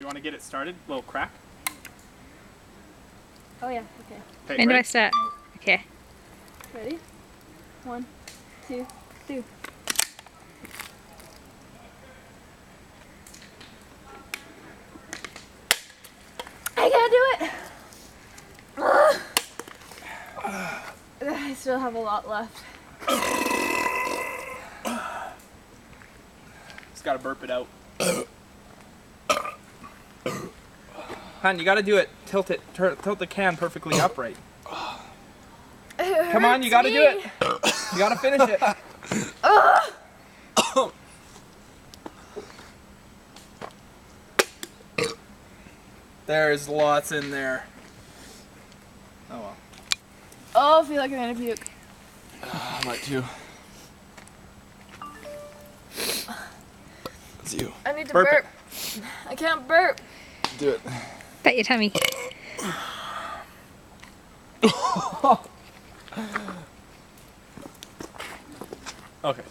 You want to get it started? A little crack? Oh yeah, okay. When do I start? Okay. Ready? 1, 2, 3. I can't do it! I still have a lot left. Just gotta burp it out. Hon, you gotta do it. Tilt it. Tilt the can perfectly upright. Come on, you gotta do it. You gotta finish it. There's lots in there. Oh well. Oh, I feel like I'm gonna puke. I might too. It's you. I need to Burp burp. I can't burp. Do it. Pat your tummy. Okay.